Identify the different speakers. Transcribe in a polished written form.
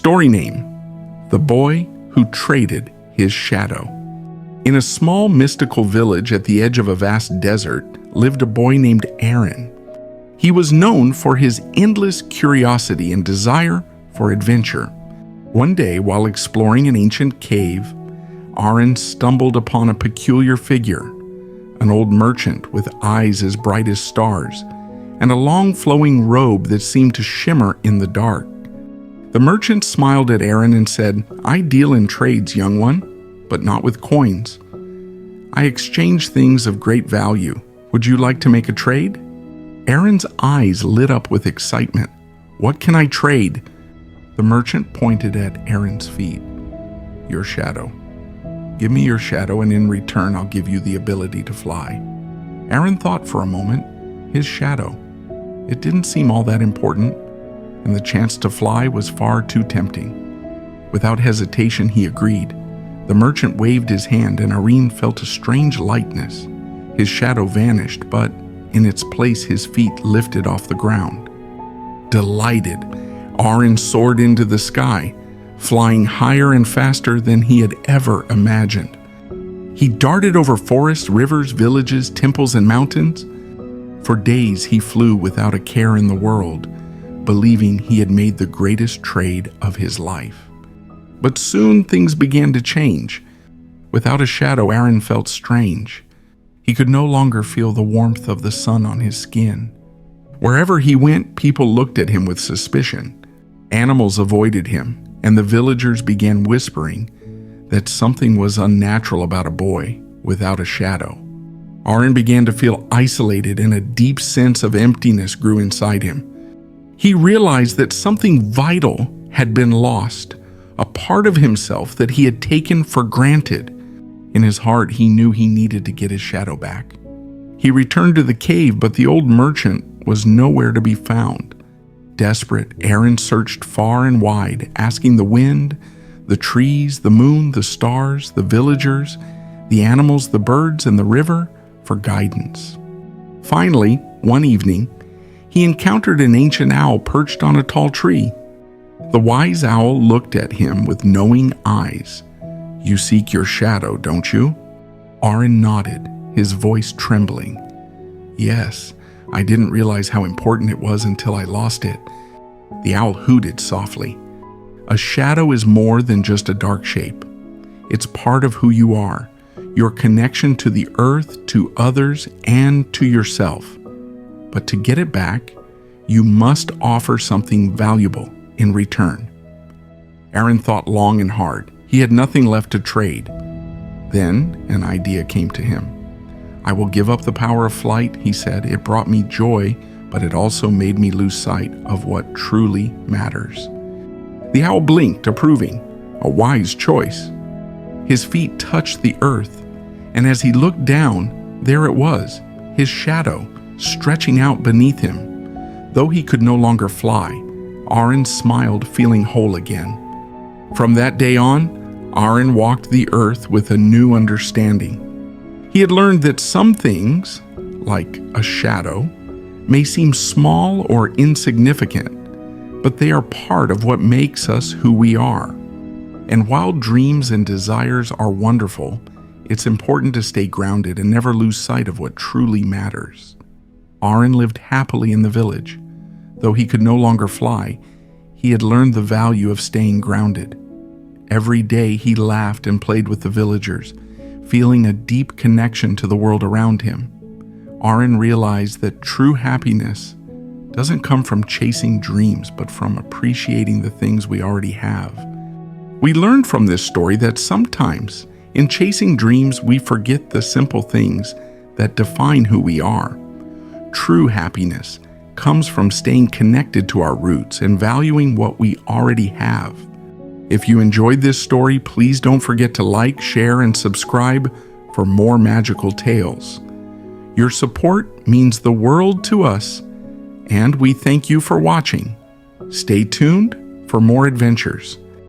Speaker 1: Story name: The Boy Who Traded His Shadow. In a small mystical village at the edge of a vast desert lived a boy named Aaron. He was known for his endless curiosity and desire for adventure. One day, while exploring an ancient cave, Aaron stumbled upon a peculiar figure, an old merchant with eyes as bright as stars and a long flowing robe that seemed to shimmer in the dark. The merchant smiled at Aaron and said, "I deal in trades, young one, but not with coins. I exchange things of great value. Would you like to make a trade?" Aaron's eyes lit up with excitement. "What can I trade?" The merchant pointed at Aaron's feet. "Your shadow. Give me your shadow, and in return I'll give you the ability to fly." Aaron thought for a moment. His shadow. It didn't seem all that important, and the chance to fly was far too tempting. Without hesitation, he agreed. The merchant waved his hand, and Aaron felt a strange lightness. His shadow vanished, but in its place his feet lifted off the ground. Delighted, Aaron soared into the sky, flying higher and faster than he had ever imagined. He darted over forests, rivers, villages, temples, and mountains. For days he flew without a care in the world, believing he had made the greatest trade of his life. But soon things began to change. Without a shadow, Aaron felt strange. He could no longer feel the warmth of the sun on his skin. Wherever he went, people looked at him with suspicion. Animals avoided him, and the villagers began whispering that something was unnatural about a boy without a shadow. Aaron began to feel isolated, and a deep sense of emptiness grew inside him. He realized that something vital had been lost, a part of himself that he had taken for granted. In his heart, he knew he needed to get his shadow back. He returned to the cave, but the old merchant was nowhere to be found. Desperate, Aaron searched far and wide, asking the wind, the trees, the moon, the stars, the villagers, the animals, the birds, and the river for guidance. Finally, one evening, he encountered an ancient owl perched on a tall tree. The wise owl looked at him with knowing eyes. "You seek your shadow, don't you?" Aaron nodded, his voice trembling. "Yes, I didn't realize how important it was until I lost it." The owl hooted softly. "A shadow is more than just a dark shape. It's part of who you are, your connection to the earth, to others, and to yourself. But to get it back, you must offer something valuable in return." Aaron thought long and hard. He had nothing left to trade. Then an idea came to him. "I will give up the power of flight," he said. "It brought me joy, but it also made me lose sight of what truly matters." The owl blinked, approving. A wise choice. His feet touched the earth, and as he looked down, there it was, his shadow, stretching out beneath him. Though he could no longer fly, Aaron smiled, feeling whole again. From that day on, Aaron walked the earth with a new understanding. He had learned that some things, like a shadow, may seem small or insignificant, but they are part of what makes us who we are. And while dreams and desires are wonderful, it's important to stay grounded and never lose sight of what truly matters. Aaron lived happily in the village. Though he could no longer fly, he had learned the value of staying grounded. Every day he laughed and played with the villagers, feeling a deep connection to the world around him. Aaron realized that true happiness doesn't come from chasing dreams, but from appreciating the things we already have. We learned from this story that sometimes, in chasing dreams, we forget the simple things that define who we are. True happiness comes from staying connected to our roots and valuing what we already have. If you enjoyed this story, please don't forget to like, share, and subscribe for more magical tales. Your support means the world to us, and we thank you for watching. Stay tuned for more adventures.